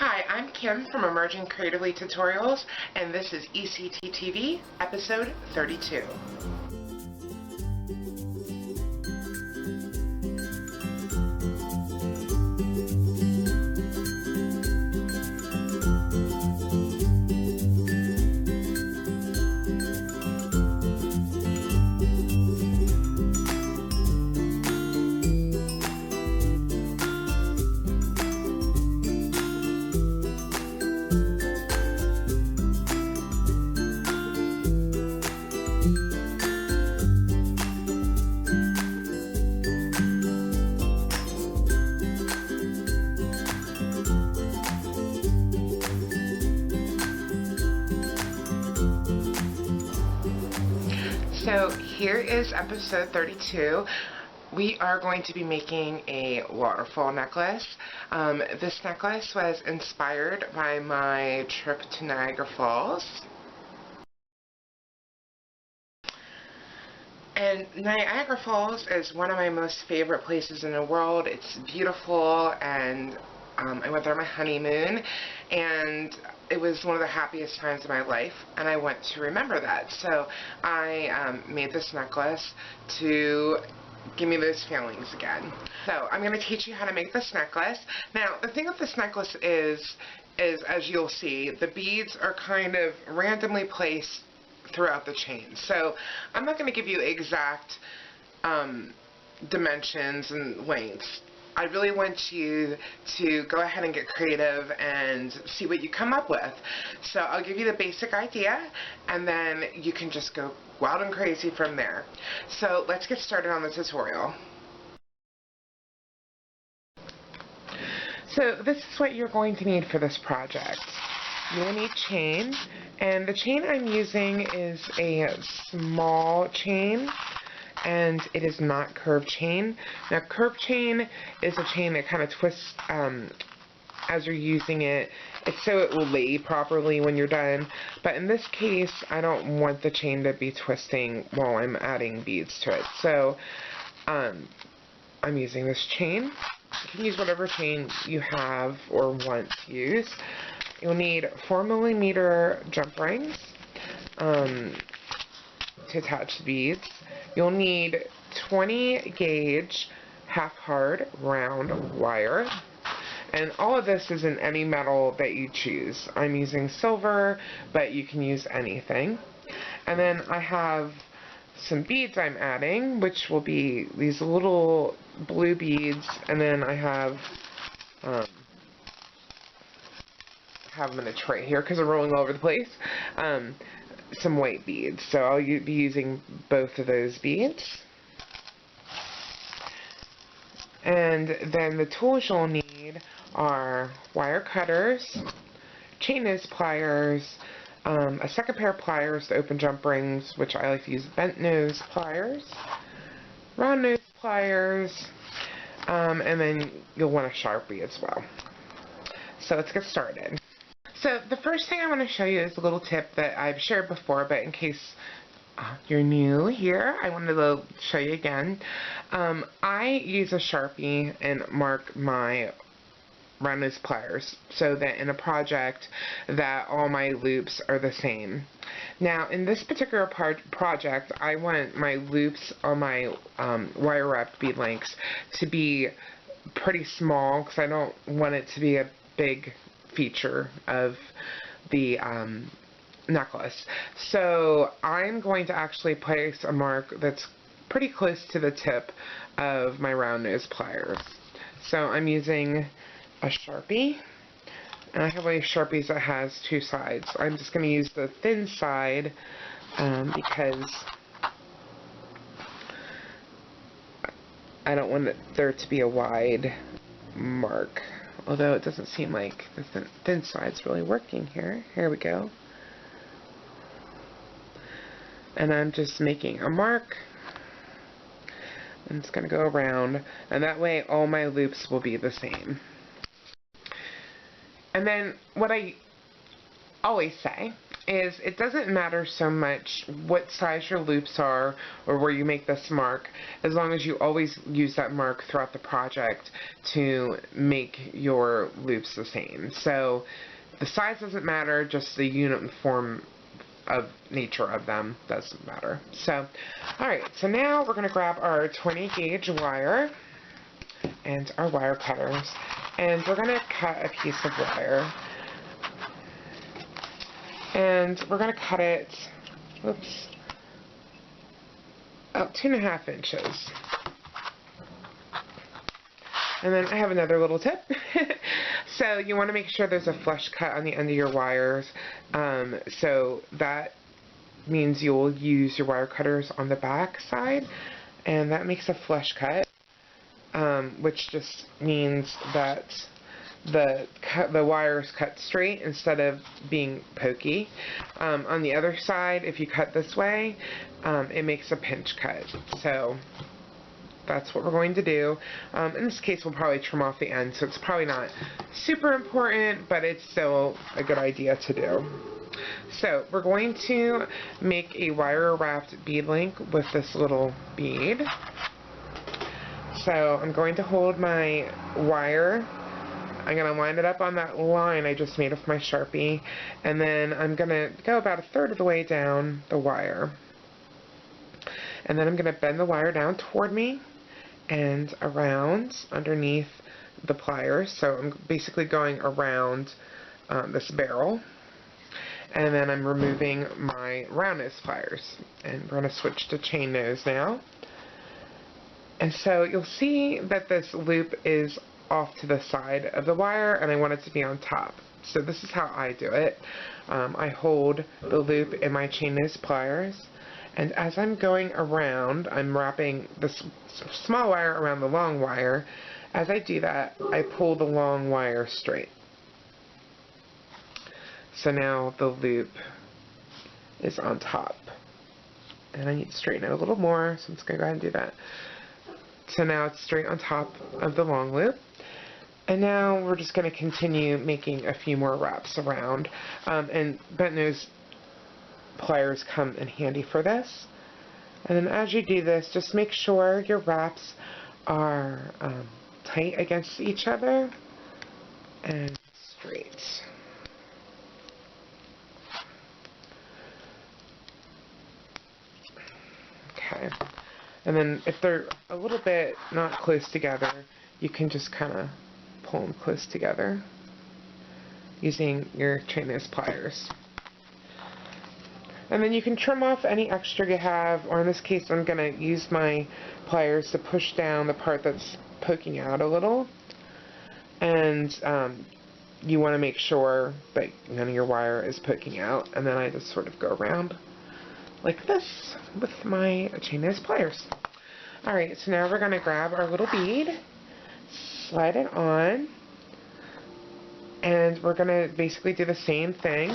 Hi, I'm Kim from Emerging Creatively Tutorials, and this is ECT TV, episode 32. So here is episode 32. We are going to be making a waterfall necklace. This necklace was inspired by my trip to Niagara Falls. And Niagara Falls is one of my most favorite places in the world. It's beautiful, and I went there on my honeymoon, and it was one of the happiest times of my life, and I want to remember that. So I made this necklace to give me those feelings again. So I'm going to teach you how to make this necklace. Now, the thing with this necklace is as you'll see, the beads are kind of randomly placed throughout the chain. So I'm not going to give you exact dimensions and lengths. I really want you to go ahead and get creative and see what you come up with. So I'll give you the basic idea, and then you can just go wild and crazy from there. So let's get started on the tutorial. So this is what you're going to need for this project. You will need chain, and the chain I'm using is a small chain, and it is not curved chain. Now, curved chain is a chain that kind of twists as you're using it. It's so it will lay properly when you're done. But in this case, I don't want the chain to be twisting while I'm adding beads to it. So I'm using this chain. You can use whatever chain you have or want to use. You'll need 4mm jump rings to attach the beads. You'll need 20 gauge half hard round wire, and all of this is in any metal that you choose. I'm using silver, but you can use anything. And then I have some beads I'm adding, which will be these little blue beads, and then I have them in a tray here because I'm rolling all over the place. Some white beads, so I'll be using both of those beads. And then the tools you'll need are wire cutters, chain nose pliers, a second pair of pliers to open jump rings, which I like to use bent nose pliers, round nose pliers, and then you'll want a Sharpie as well. So let's get started. So the first thing I want to show you is a little tip that I've shared before, but in case you're new here, I wanted to show you again. I use a Sharpie and mark my round nose pliers so that in a project that all my loops are the same. Now in this particular project, I want my loops on my wire wrapped bead links to be pretty small because I don't want it to be a big feature of the necklace. So I'm going to actually place a mark that's pretty close to the tip of my round nose pliers. So I'm using a Sharpie, and I have one of these Sharpies that has two sides. I'm just going to use the thin side because I don't want there to be a wide mark. Although it doesn't seem like the thin side's really working here. Here we go. And I'm just making a mark. I'm just going to go around, and that way all my loops will be the same. And then what I always say is it doesn't matter so much what size your loops are or where you make this mark, as long as you always use that mark throughout the project to make your loops the same. So the size doesn't matter, just the uniform of nature of them doesn't matter. So, alright, so now we're going to grab our 20 gauge wire and our wire cutters, and we're going to cut a piece of wire. And we're going to cut it, oops, about 2.5 inches. And then I have another little tip. So you want to make sure there's a flush cut on the end of your wires. So that means you'll use your wire cutters on the back side, and that makes a flush cut, which just means that the wires cut straight instead of being pokey. On the other side, if you cut this way, it makes a pinch cut. So that's what we're going to do. In this case, we'll probably trim off the end, so it's probably not super important, but it's still a good idea to do. So we're going to make a wire wrapped bead link with this little bead. So I'm going to hold my wire. I'm going to line it up on that line I just made with my Sharpie, and then I'm going to go about 1/3 of the way down the wire. And then I'm going to bend the wire down toward me and around underneath the pliers. So I'm basically going around this barrel. And then I'm removing my round nose pliers. And we're going to switch to chain nose now. And so you'll see that this loop is off to the side of the wire, and I want it to be on top. So this is how I do it. I hold the loop in my chain nose pliers, and as I'm going around, I'm wrapping this small wire around the long wire. As I do that, I pull the long wire straight. So now the loop is on top. And I need to straighten it a little more, so I'm just going to go ahead and do that. So now it's straight on top of the long loop. And now we're just going to continue making a few more wraps around. And bent nose pliers come in handy for this. And then as you do this, just make sure your wraps are tight against each other and straight. Okay. And then if they're a little bit not close together, you can just kind of pull them close together using your chain nose pliers. And then you can trim off any extra you have, or in this case I'm going to use my pliers to push down the part that's poking out a little. And you want to make sure that none of your wire is poking out. And then I just sort of go around like this with my chain nose pliers. Alright, so now we're going to grab our little bead, slide it on, and we're going to basically do the same thing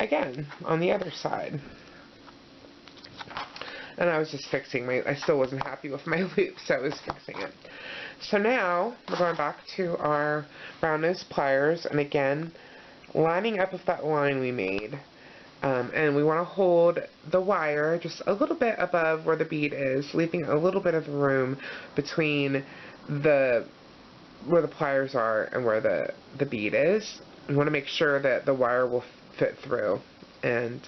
again on the other side. And I was just fixing I still wasn't happy with my loop, so I was fixing it. So now we're going back to our round nose pliers, and again lining up with that line we made. And we want to hold the wire just a little bit above where the bead is, leaving a little bit of room between where the pliers are and where the bead is. You want to make sure that the wire will fit through, and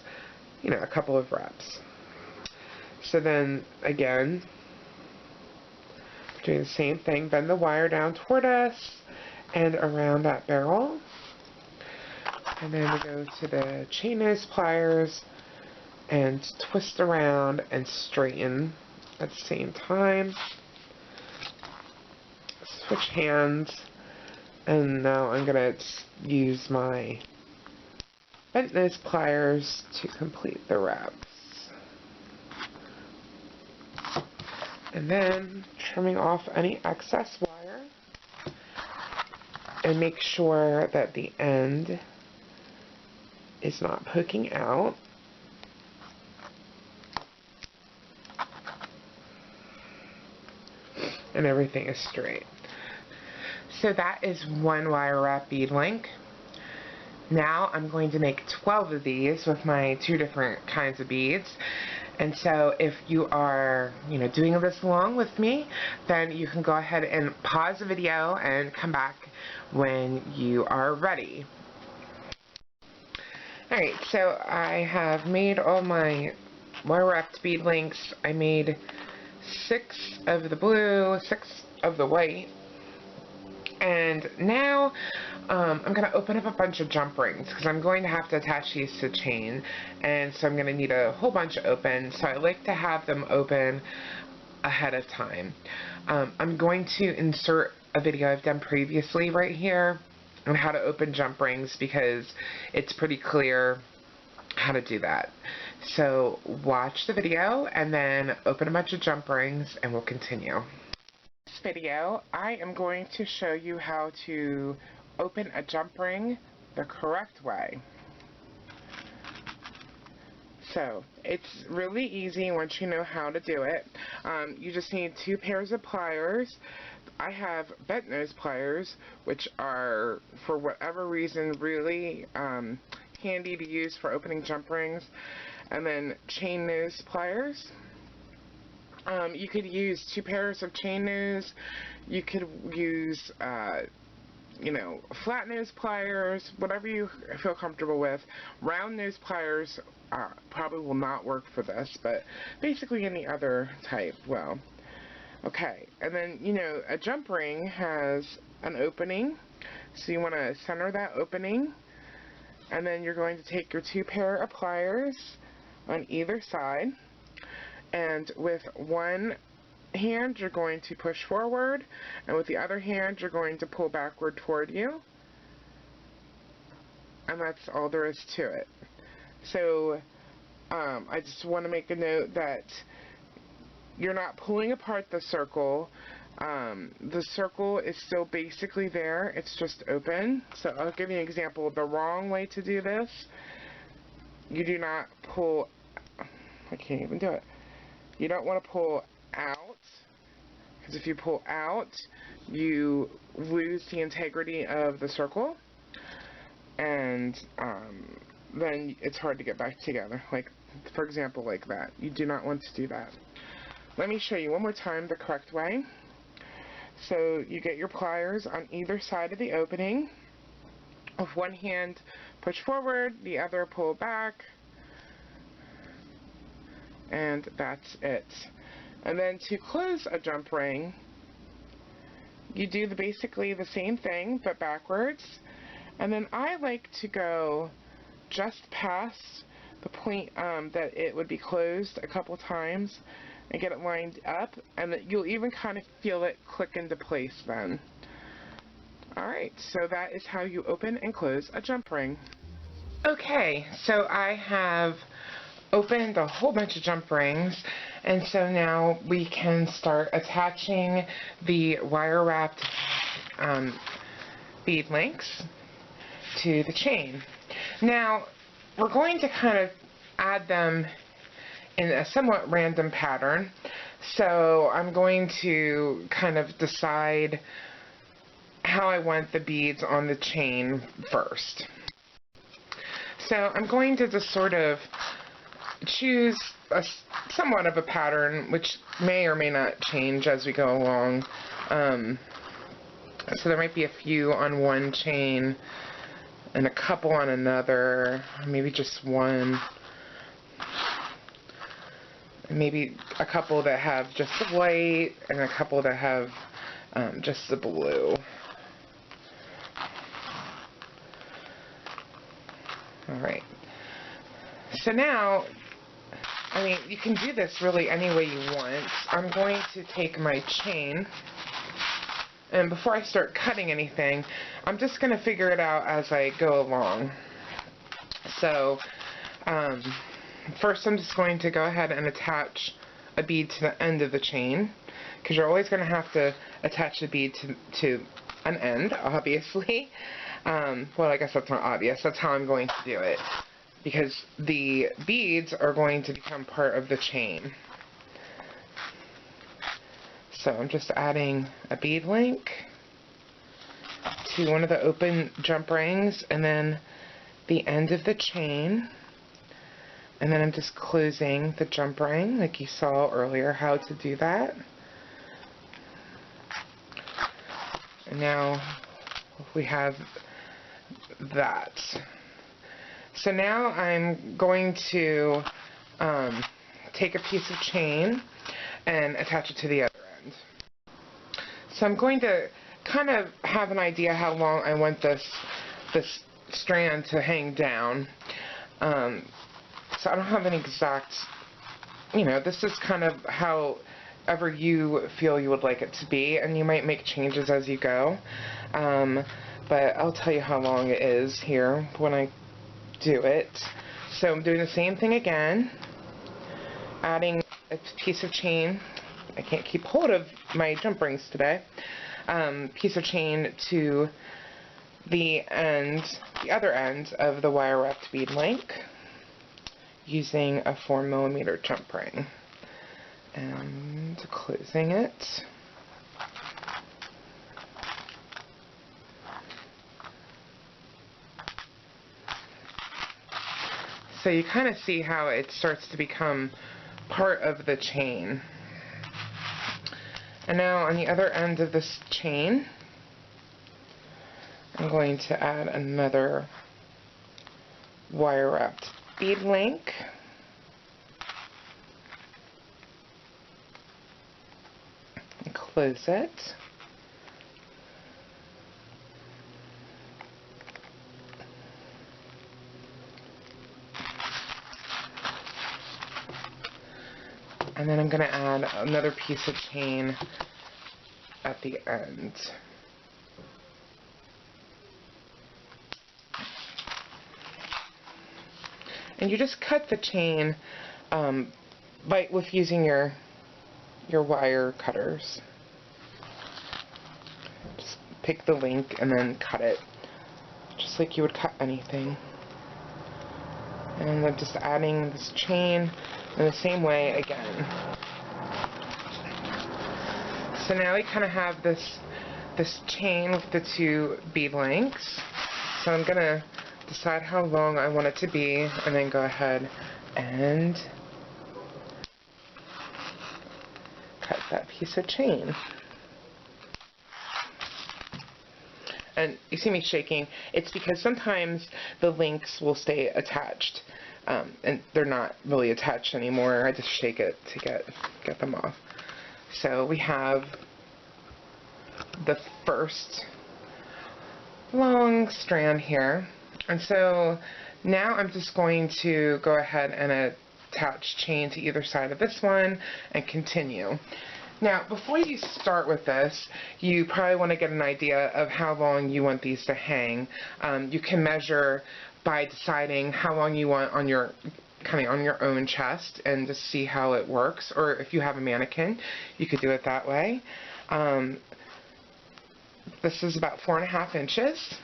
a couple of wraps. So then again, doing the same thing, bend the wire down toward us and around that barrel. And then we go to the chain nose pliers and twist around and straighten at the same time. Switch hands, and now I'm going to use my bent nose pliers to complete the wraps. And then trimming off any excess wire, and make sure that the end is not poking out. And everything is straight. So that is one wire wrap bead link. Now I'm going to make 12 of these with my 2 different kinds of beads. And so if you are, doing this along with me, then you can go ahead and pause the video and come back when you are ready. Alright, so I have made all my wire wrapped bead links. I made 6 of the blue, 6 of the white. And now I'm going to open up a bunch of jump rings because I'm going to have to attach these to chain, and so I'm going to need a whole bunch open, so I like to have them open ahead of time. I'm going to insert a video I've done previously right here on how to open jump rings because it's pretty clear how to do that. So watch the video and then open a bunch of jump rings and we'll continue. Video, I am going to show you how to open a jump ring the correct way. So it's really easy once you know how to do it. You just need 2 pairs of pliers. I have bent nose pliers, which are, for whatever reason, really handy to use for opening jump rings. And then chain nose pliers. You could use 2 pairs of chain nose. You could use, flat nose pliers, whatever you feel comfortable with. Round nose pliers probably will not work for this, but basically any other type will. Okay, and then, a jump ring has an opening, so you want to center that opening, and then you're going to take your 2 pair of pliers on either side. And with one hand, you're going to push forward, and with the other hand, you're going to pull backward toward you. And that's all there is to it. So, I just want to make a note that you're not pulling apart the circle. The circle is still basically there. It's just open. So I'll give you an example. The wrong way to do this, you do not pull. I can't even do it. You don't want to pull out, because if you pull out, you lose the integrity of the circle, and then it's hard to get back together. Like, for example, like that. You do not want to do that. Let me show you one more time the correct way. So you get your pliers on either side of the opening. With one hand, push forward, the other pull back. And that's it. And then to close a jump ring, you do basically the same thing but backwards. And then I like to go just past the point that it would be closed a couple times and get it lined up, and you'll even kind of feel it click into place then. Alright, so that is how you open and close a jump ring. Okay, so I have opened a whole bunch of jump rings, and so now we can start attaching the wire wrapped bead links to the chain. Now we're going to kind of add them in a somewhat random pattern, so I'm going to kind of decide how I want the beads on the chain first. So I'm going to just sort of choose somewhat of a pattern, which may or may not change as we go along. So there might be a few on one chain and a couple on another, maybe just one, maybe a couple that have just the white and a couple that have just the blue. Alright, so now, I mean, you can do this really any way you want. I'm going to take my chain, and before I start cutting anything, I'm just going to figure it out as I go along. So, first I'm just going to go ahead and attach a bead to the end of the chain, because you're always going to have to attach the bead to an end, obviously. Well, I guess that's not obvious. That's how I'm going to do it, because the beads are going to become part of the chain. So I'm just adding a bead link to one of the open jump rings, and then the end of the chain, and then I'm just closing the jump ring like you saw earlier how to do that. And now we have that. So now I'm going to take a piece of chain and attach it to the other end. So I'm going to kind of have an idea how long I want this strand to hang down. So I don't have an exact, this is kind of however you feel you would like it to be, and you might make changes as you go. But I'll tell you how long it is here when I do it. So I'm doing the same thing again, adding a piece of chain. I can't keep hold of my jump rings today. Piece of chain to the other end of the wire wrapped bead link using a 4mm jump ring, and closing it. So you kind of see how it starts to become part of the chain. And now on the other end of this chain, I'm going to add another wire wrapped bead link. And close it. And then I'm going to add another piece of chain at the end. And you just cut the chain with using your wire cutters. Just pick the link and then cut it, just like you would cut anything. And I'm just adding this chain in the same way again. So now we kind of have this chain with the two bead links. So I'm gonna decide how long I want it to be, and then go ahead and cut that piece of chain. And you see me shaking. It's because sometimes the links will stay attached, and they're not really attached anymore. I just shake it to get them off. So we have the first long strand here. And so now I'm just going to go ahead and attach chain to either side of this one and continue. Now, before you start with this, you probably want to get an idea of how long you want these to hang. You can measure by deciding how long you want on your own chest and just see how it works. Or if you have a mannequin, you could do it that way. This is about 4.5 inches.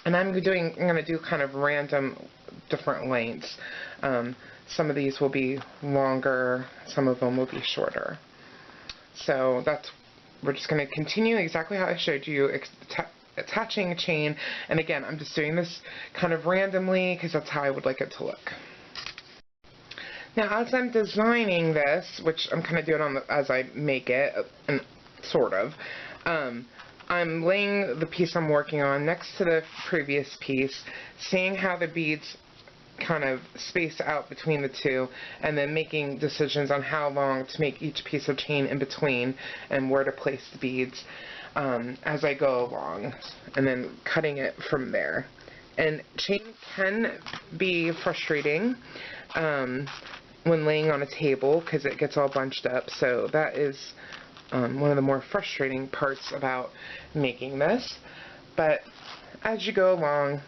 And I'm going to do kind of random different lengths. Some of these will be longer, some of them will be shorter. So we're just going to continue exactly how I showed you, attaching a chain. And again, I'm just doing this kind of randomly because that's how I would like it to look. Now, as I'm designing this, which I'm kind of doing as I make it, and sort of, I'm laying the piece I'm working on next to the previous piece, seeing how the beads kind of space out between the two, and then making decisions on how long to make each piece of chain in between and where to place the beads as I go along, and then cutting it from there. And chain can be frustrating when laying on a table because it gets all bunched up, so that is one of the more frustrating parts about making this. But as you go along,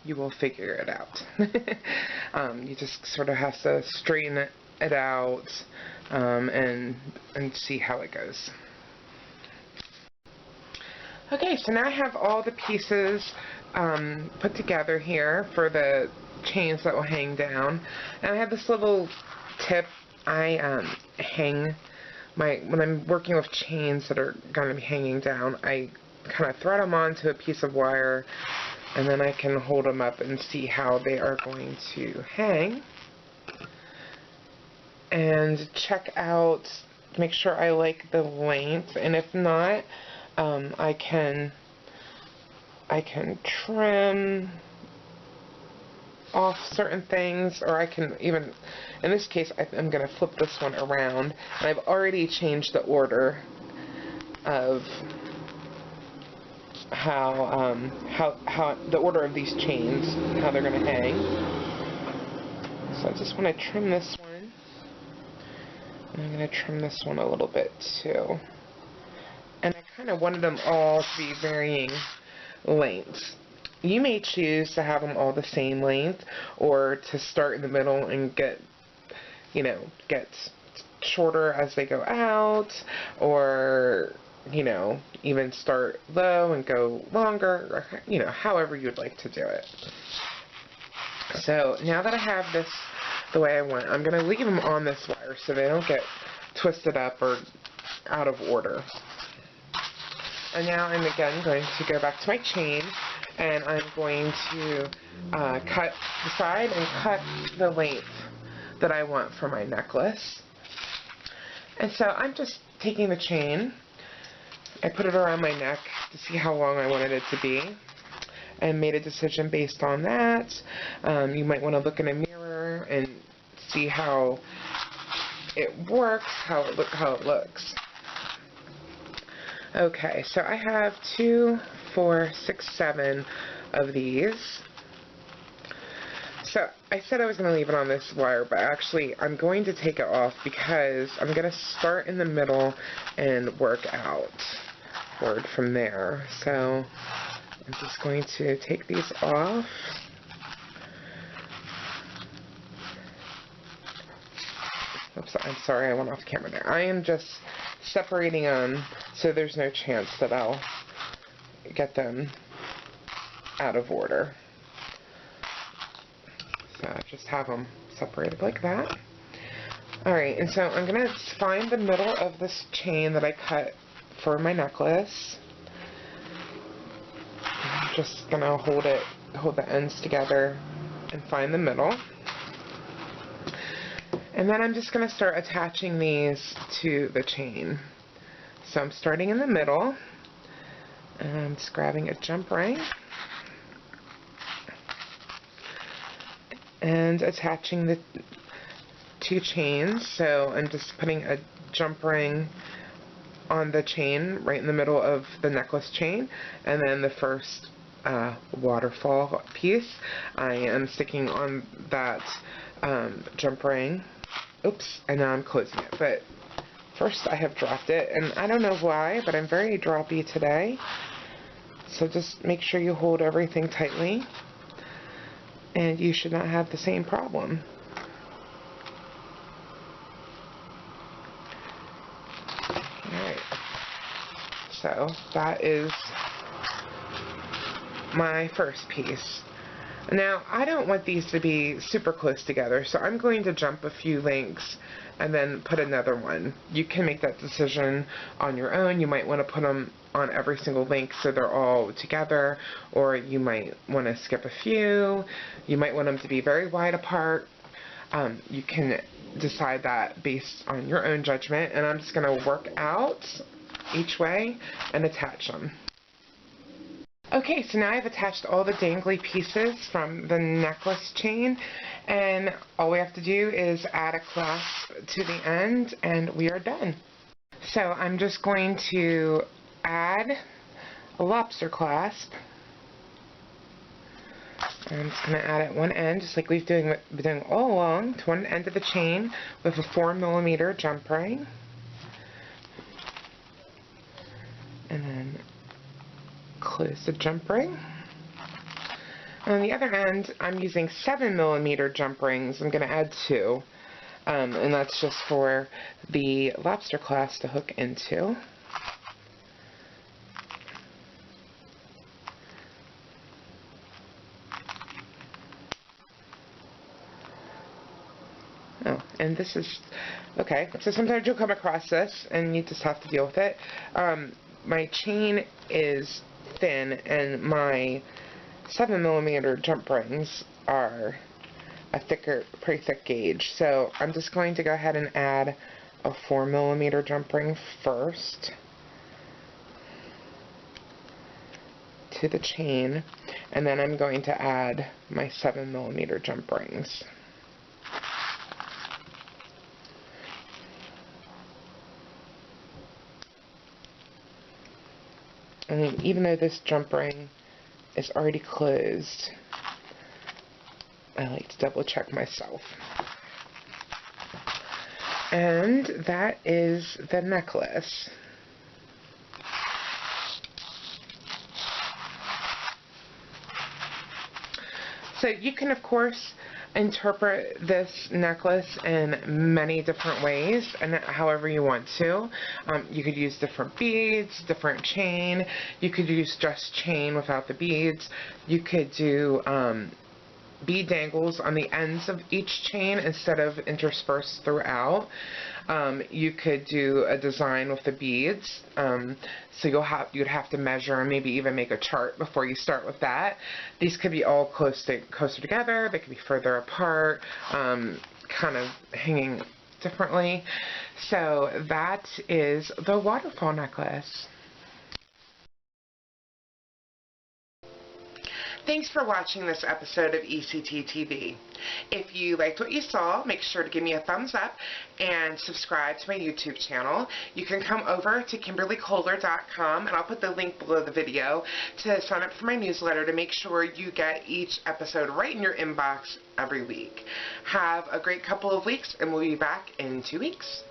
you will figure it out. You just sort of have to straighten it out and see how it goes. Okay, so now I have all the pieces put together here for the chains that will hang down. And I have this little tip. I hang when I'm working with chains that are going to be hanging down, I kind of thread them onto a piece of wire And then I can hold them up and see how they are going to hang. And check out, make sure I like the length, and if not, I can trim off certain things, or I can even, in this case, I'm going to flip this one around, and I've already changed the order of how the order of these chains, how they're going to hang. So I just want to trim this one. And I'm going to trim this one a little bit too. And I kind of wanted them all to be varying lengths. You may choose to have them all the same length, or to start in the middle and get shorter as they go out, or, even start low and go longer, or, however you'd like to do it. So now that I have this the way I want, I'm going to leave them on this wire so they don't get twisted up or out of order. And now I'm again going to go back to my chain, and I'm going to cut the side and cut the length that I want for my necklace. And so I'm just taking the chain, I put it around my neck to see how long I wanted it to be, and made a decision based on that. You might want to look in a mirror and see how it works, how it looks. Okay, so I have 2, 4, 6, 7 of these. So I said I was going to leave it on this wire, but actually I'm going to take it off because I'm going to start in the middle and work outward from there. So I'm just going to take these off. Oops, I'm sorry, I went off camera there. I am just separating them so there's no chance that I'll get them out of order. So I just have them separated like that. Alright, and so I'm going to find the middle of this chain that I cut for my necklace. I'm just going to hold the ends together and find the middle. And then I'm just going to start attaching these to the chain. So I'm starting in the middle, and I'm just grabbing a jump ring and attaching the 2 chains. So I'm just putting a jump ring on the chain right in the middle of the necklace chain, and then the first waterfall piece I am sticking on that jump ring. Oops, and now I'm closing it, but first I have dropped it, and I don't know why, but I'm very droppy today, so just make sure you hold everything tightly, and you should not have the same problem. Alright, so that is my first piece. Now, I don't want these to be super close together, so I'm going to jump a few lengths and then put another one. You can make that decision on your own. You might want to put them on every single length so they're all together, or you might want to skip a few. You might want them to be very wide apart. You can decide that based on your own judgment, and I'm just going to work out each way and attach them. Okay, so now I've attached all the dangly pieces from the necklace chain, and all we have to do is add a clasp to the end, and we are done. So I'm just going to add a lobster clasp. I'm just going to add at one end, just like we've been doing all along, to one end of the chain with a 4mm jump ring. And then close the jump ring. And on the other end, I'm using 7mm jump rings. I'm going to add 2. And that's just for the lobster clasp to hook into. Oh, and this is, okay, so sometimes you'll come across this and you just have to deal with it. My chain is thin and my 7mm jump rings are a pretty thick gauge. So I'm just going to go ahead and add a 4mm jump ring first to the chain, and then I'm going to add my 7mm jump rings. And even though this jump ring is already closed, I like to double check myself. And that is the necklace. So you can, of course, interpret this necklace in many different ways and however you want to. You could use different beads, different chain. You could use just chain without the beads. You could do bead dangles on the ends of each chain instead of interspersed throughout. You could do a design with the beads, so you'd have to measure and maybe even make a chart before you start with that. These could be all closer together, they could be further apart, kind of hanging differently. So that is the waterfall necklace. Thanks for watching this episode of ECT TV. If you liked what you saw, make sure to give me a thumbs up and subscribe to my YouTube channel. You can come over to KimberlieKohler.com, and I'll put the link below the video to sign up for my newsletter to make sure you get each episode right in your inbox every week. Have a great couple of weeks, and we'll be back in 2 weeks.